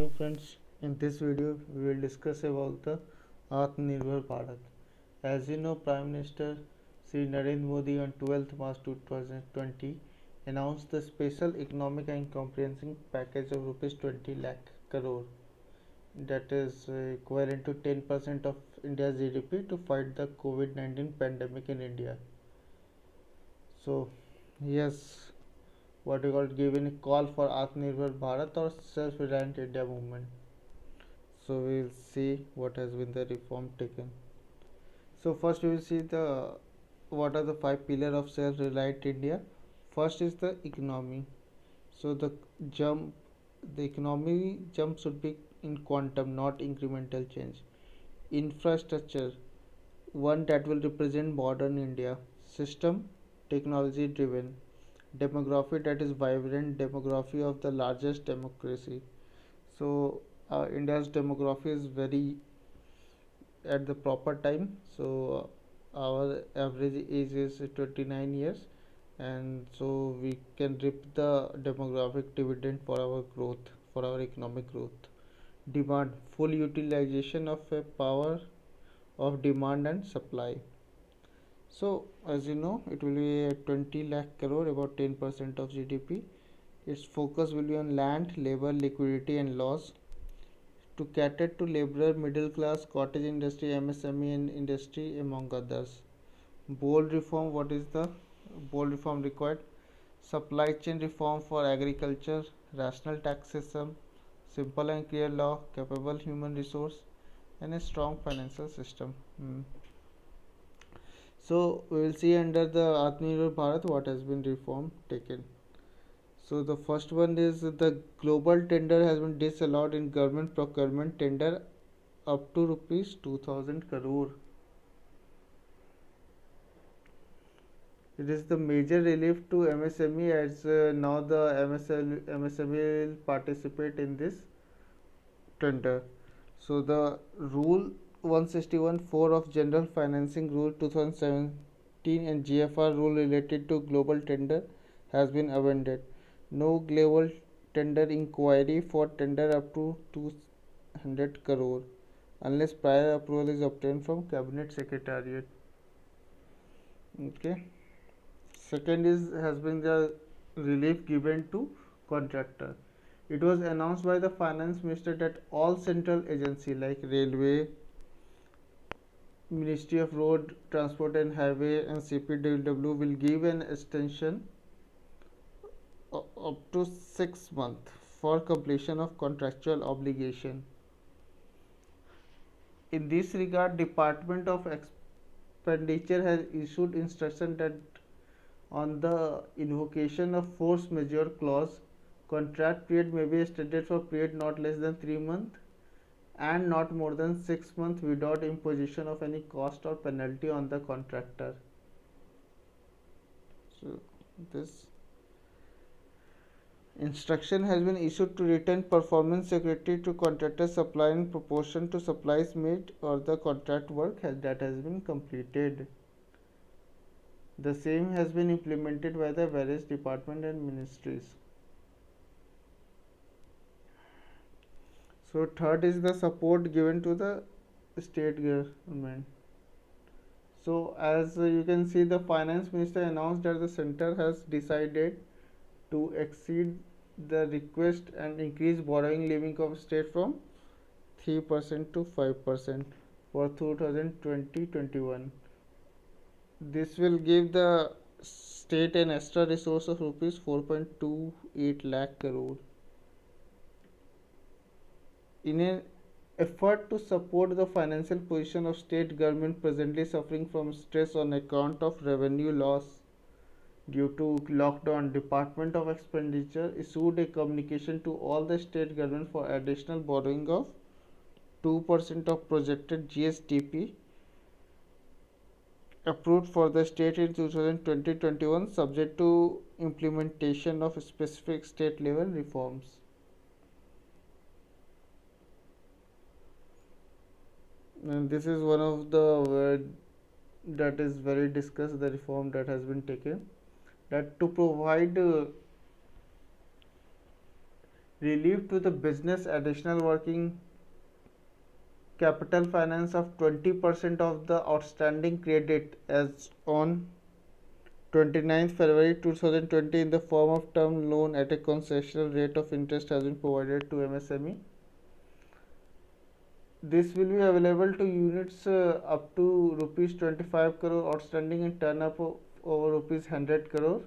Hello friends, in this video we will discuss about the Atmanirbhar Bharat. As you know, Prime Minister Sri Narendra Modi on 12th March 2020 announced the special economic and comprehensive package of rupees 20 lakh crore, that is equivalent to 10% of India's GDP to fight the COVID-19 pandemic in India. So, yes, what we call giving a call for Atmanirbhar Bharat or self-reliant India movement. So we will see what has been the reform taken. So first we will see the what are the five pillars of self-reliant India. First is the economy. So jump the economy jump should be in quantum, not incremental change. Infrastructure, one that will represent modern India. System, technology driven. Demography, that is vibrant demography of the largest democracy. So India's demography is very at the proper time. So our average age is 29 years, and so we can reap the demographic dividend for our growth, for our economic growth. Demand, full utilization of a power of demand and supply. So as you know, it will be a 20 lakh crore, about 10% of GDP. Its focus will be on land, labor, liquidity and laws to cater to laborer, middle class, cottage industry, MSME and industry among others. Bold reform, what is the bold reform required? Supply chain reform for agriculture, rational tax system, simple and clear law, capable human resource and a strong financial system. So we will see under the Atmanirbhar Bharat what has been reform taken. So the first one is the global tender has been disallowed in government procurement tender up to rupees 2000 crore. It is the major relief to MSME, as now the MSME will participate in this tender. So the rule 161.4 of General Financing Rule 2017 and GFR rule related to global tender has been amended. No global tender inquiry for tender up to 200 crore unless prior approval is obtained from Cabinet Secretariat. Okay. Second is has been the relief given to contractor. It was announced by the finance minister that all central agency like railway, Ministry of Road Transport and Highway and CPWW will give an extension up to 6 months for completion of contractual obligation. In this regard, Department of Expenditure has issued instruction that on the invocation of force majeure clause, contract period may be extended for period not less than 3 months and not more than 6 months without imposition of any cost or penalty on the contractor. So this instruction has been issued to return performance security to contractor supply in proportion to supplies made or the contract work that has been completed. The same has been implemented by the various departments and ministries. So third is the support given to the state government. So as you can see, the finance minister announced that the center has decided to exceed the request and increase borrowing limit of state from 3% to 5% for 2020-21. This will give the state an extra resource of rupees 4.28 lakh crore. In an effort to support the financial position of state government presently suffering from stress on account of revenue loss due to lockdown, Department of Expenditure issued a communication to all the state government for additional borrowing of 2% of projected GSDP approved for the state in 2020-21 subject to implementation of specific state level reforms. And this is one of the that is very discussed, the reform that has been taken, that to provide relief to the business additional working capital finance of 20% of the outstanding credit as on 29th February 2020 in the form of term loan at a concessional rate of interest has been provided to MSME. This will be available to units up to rupees 25 crore outstanding and turn up over rupees 100 crore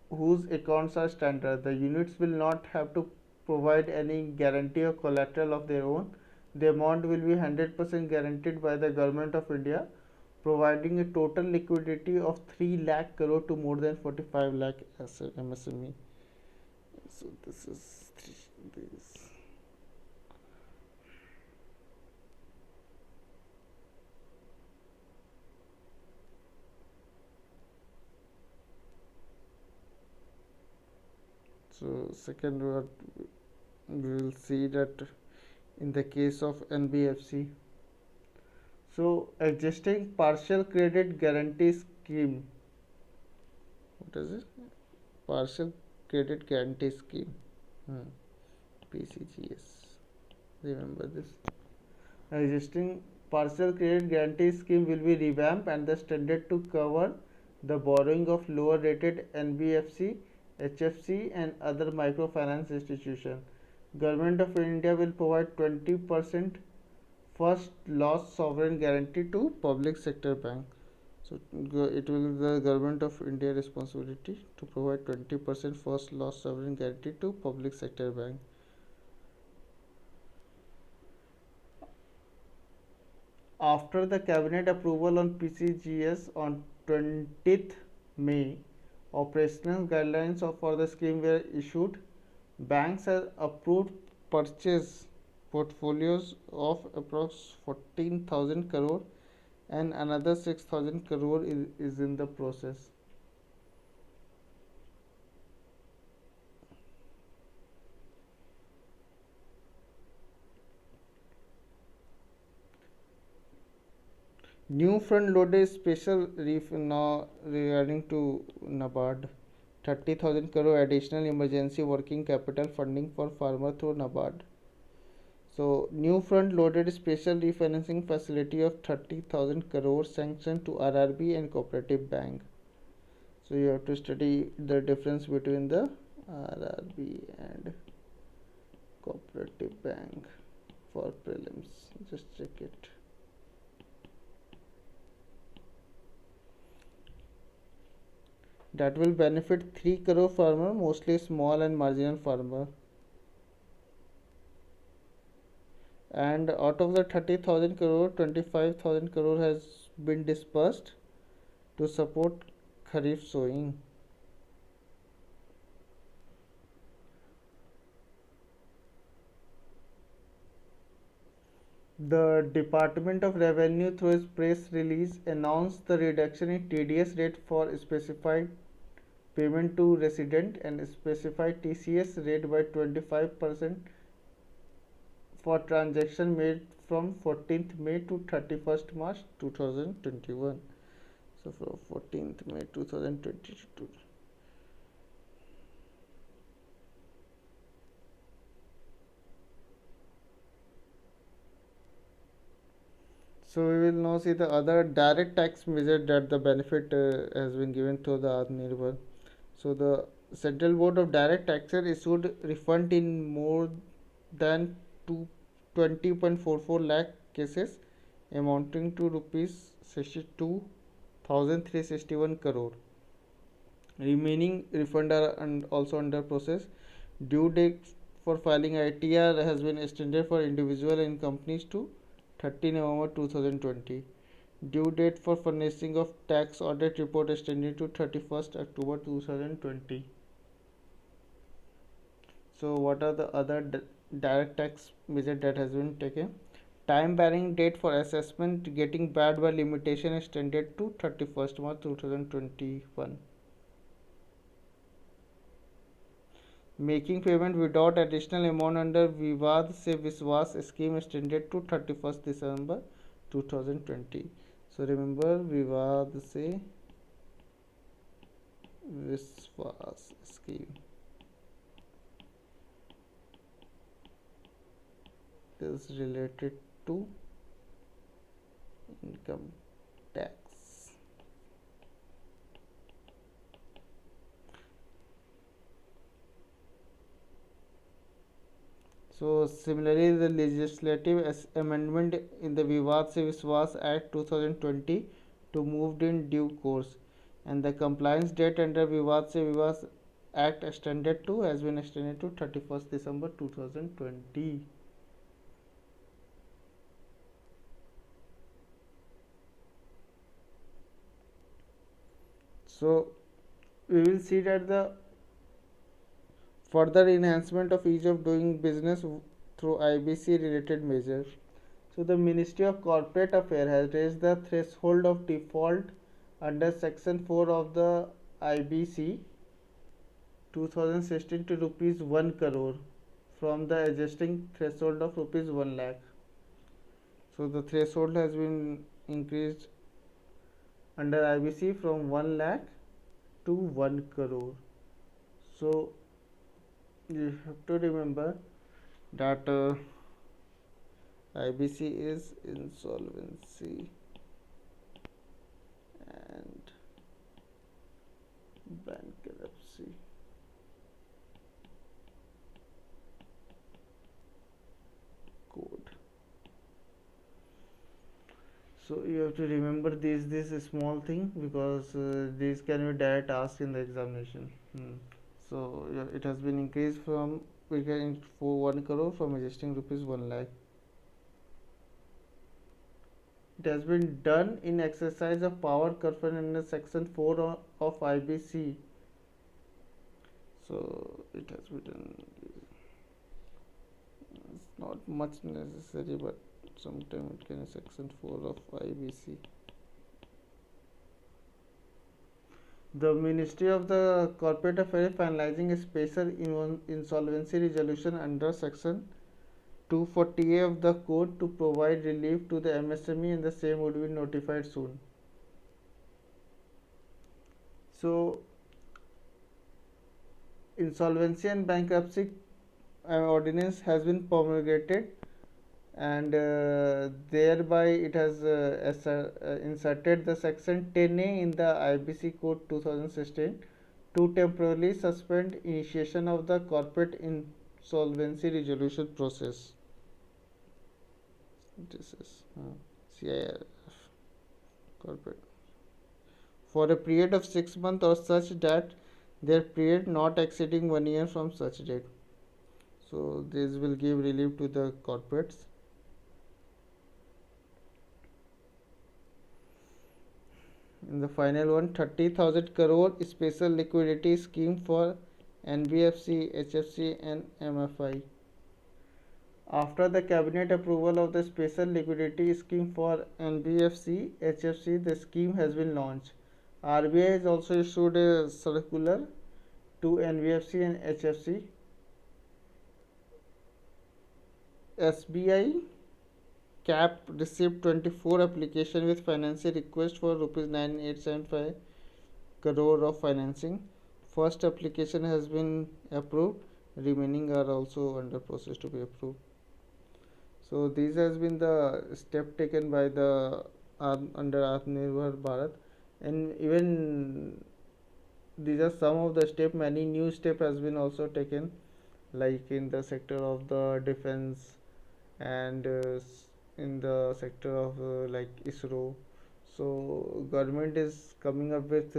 whose accounts are standard. The units will not have to provide any guarantee or collateral of their own. The amount will be 100% guaranteed by the Government of India, providing a total liquidity of 3 lakh crore to more than 45 lakh MSME. So this is this. So second what we will see that in the case of NBFC, so existing partial credit guarantee scheme, what is it? Partial credit guarantee scheme, PCGS. Remember this. Existing partial credit guarantee scheme will be revamped and the standard to cover the borrowing of lower rated NBFC, HFC and other microfinance institutions. Government of India will provide 20% first loss sovereign guarantee to public sector bank. So it will be the Government of India responsibility to provide 20% first loss sovereign guarantee to public sector bank. After the cabinet approval on PCGS on 20th May, operational guidelines for the scheme were issued. Banks have approved purchase portfolios of approx 14,000 crore and another 6,000 crore is in the process. New front loaded special reef now regarding to NABARD. 30,000 crore additional emergency working capital funding for farmer through NABARD. So new front loaded special refinancing facility of 30,000 crore sanctioned to RRB and Cooperative Bank. So you have to study the difference between the RRB and Cooperative Bank for prelims. Just check it. That will benefit 3 crore farmer, mostly small and marginal farmer. And out of the 30,000 crore, 25,000 crore has been dispersed to support Kharif sowing. The Department of Revenue through its press release announced the reduction in TDS rate for specified payment to resident and specified TCS rate by 25% for transaction made from 14th May to 31st March 2021. So from 14th May 2022. So we will now see the other direct tax measure that the benefit has been given to the Atmanirbhar. So the Central Board of Direct Taxes issued refund in more than 20.44 lakh cases amounting to rupees 62,361 crore. Remaining refund are also under process. Due date for filing ITR has been extended for individual and companies to 30 November 2020. Due date for furnishing of tax audit report extended to 31st October 2020. So what are the other direct tax measures that has been taken? Time bearing date for assessment getting bad by limitation extended to 31st March 2021. Making payment without additional amount under Vivad Se Vishwas scheme extended to 31st December 2020. So remember Vivad Se Viswas scheme is related to income tax. So similarly, the legislative amendment in the Vivad se Vishwas Act 2020 to moved in due course, and the compliance date under Vivad se Vishwas Act has been extended to 31st December 2020. So we will see that the further enhancement of ease of doing business through IBC related measures. So the Ministry of Corporate Affairs has raised the threshold of default under Section 4 of the IBC 2016 to rupees 1 crore from the existing threshold of rupees 1 lakh. So the threshold has been increased under IBC from 1 lakh to 1 crore. So you have to remember that IBC is insolvency and bankruptcy. Code. So you have to remember this small thing because these can be direct asked in the examination. So yeah, it has been increased from for 1 crore from existing rupees 1 lakh. It has been done in exercise of power conferred under Section 4 of IBC. So it has been done. It's not much necessary, but sometimes it can be Section 4 of IBC. The Ministry of the Corporate Affairs finalizing a special insolvency resolution under Section 240A of the Code to provide relief to the MSME, and the same would be notified soon. So, insolvency and bankruptcy ordinance has been promulgated, and thereby it has inserted the Section 10A in the IBC Code 2016 to temporarily suspend initiation of the corporate insolvency resolution process. This is CIRF corporate for a period of 6 months or such that their period not exceeding 1 year from such date. So this will give relief to the corporates. In the final one, 30,000 crore special liquidity scheme for NBFC, HFC and MFI. After the cabinet approval of the special liquidity scheme for NBFC, HFC, the scheme has been launched. RBI has also issued a circular to NBFC and HFC. SBI CAP received 24 application with financing request for rupees 9875 crore of financing. First application has been approved, remaining are also under process to be approved. So this has been the step taken by the under Atmanirbhar Bharat, and even these are some of the step. Many new step has been also taken, like in the sector of the defense and in the sector of like ISRO. So government is coming up with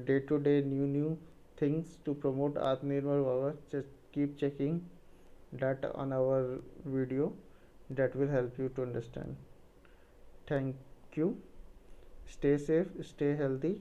day to day new things to promote Atmanirbhar Bharat. Just keep checking that on our video. That will help you to understand. Thank you. Stay safe, stay healthy.